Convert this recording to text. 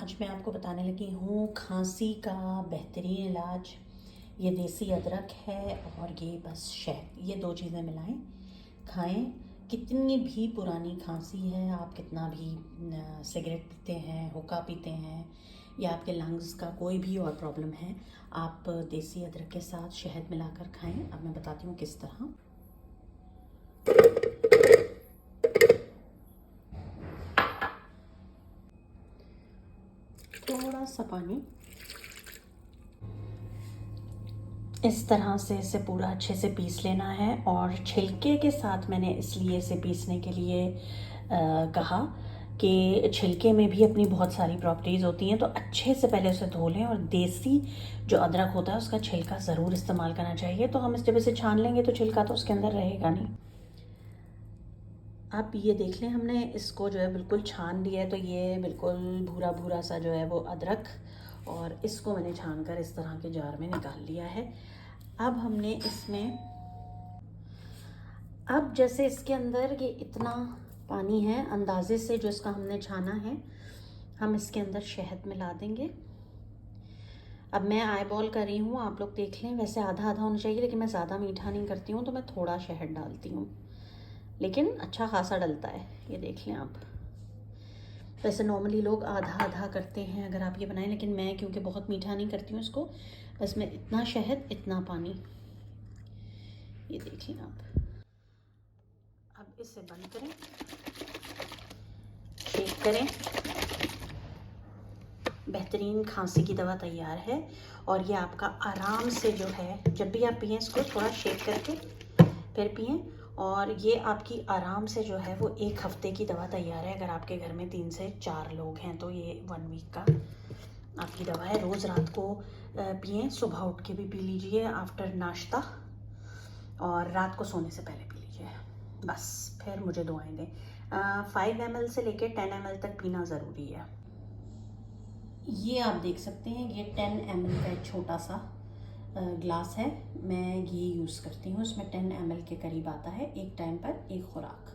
आज मैं आपको बताने लगी हूँ खांसी का बेहतरीन इलाज। ये देसी अदरक है और ये बस शहद, ये दो चीज़ें मिलाएं, खाएं। कितनी भी पुरानी खांसी है, आप कितना भी सिगरेट पीते हैं, हुक्का पीते हैं, या आपके लंग्स का कोई भी और प्रॉब्लम है, आप देसी अदरक के साथ शहद मिलाकर खाएं। अब मैं बताती हूँ किस तरह। थोड़ा सा पानी, इस तरह से इसे पूरा अच्छे से पीस लेना है। और छिलके के साथ मैंने इसलिए इसे पीसने के लिए कहा कि छिलके में भी अपनी बहुत सारी प्रॉपर्टीज़ होती हैं, तो अच्छे से पहले उसे धो लें। और देसी जो अदरक होता है उसका छिलका ज़रूर इस्तेमाल करना चाहिए। तो हम जब इसे छान लेंगे तो छिलका तो उसके अंदर रहेगा नहीं। आप ये देख लें, हमने इसको जो है बिल्कुल छान लिया है, तो ये बिल्कुल भूरा भूरा सा जो है वो अदरक, और इसको मैंने छान कर इस तरह के जार में निकाल लिया है। अब हमने इसमें, अब जैसे इसके अंदर ये इतना पानी है अंदाजे से जो इसका हमने छाना है, हम इसके अंदर शहद मिला देंगे। अब मैं आई बॉल कर रही हूँ, आप लोग देख लें। वैसे आधा आधा होना चाहिए, लेकिन मैं ज़्यादा मीठा नहीं करती हूँ तो मैं थोड़ा शहद डालती हूँ, लेकिन अच्छा खासा डलता है, ये देख लें आप। वैसे नॉर्मली लोग आधा आधा करते हैं अगर आप ये बनाएं, लेकिन मैं क्योंकि बहुत मीठा नहीं करती हूँ इसको, बस मैं इतना शहद इतना पानी, ये देख लें आप। अब इसे बंद करें, शेक करें। बेहतरीन खांसी की दवा तैयार है। और ये आपका आराम से जो है, जब भी आप पिएं इसको थोड़ा शेक करके फिर पिएं, और ये आपकी आराम से जो है वो 1 हफ्ते की दवा तैयार है। अगर आपके घर में 3 से 4 लोग हैं तो ये 1 वीक का आपकी दवा है। रोज़ रात को पिएं, सुबह उठ के भी पी लीजिए आफ्टर नाश्ता, और रात को सोने से पहले पी लीजिए। बस फिर मुझे दुआएं दें। 5 ml से लेकर 10 ml तक पीना ज़रूरी है। ये आप देख सकते हैं, ये 10 ml का एक छोटा सा ग्लास है। मैं ये यूज़ करती हूँ, इसमें 10 ml के करीब आता है। एक टाइम पर एक खुराक।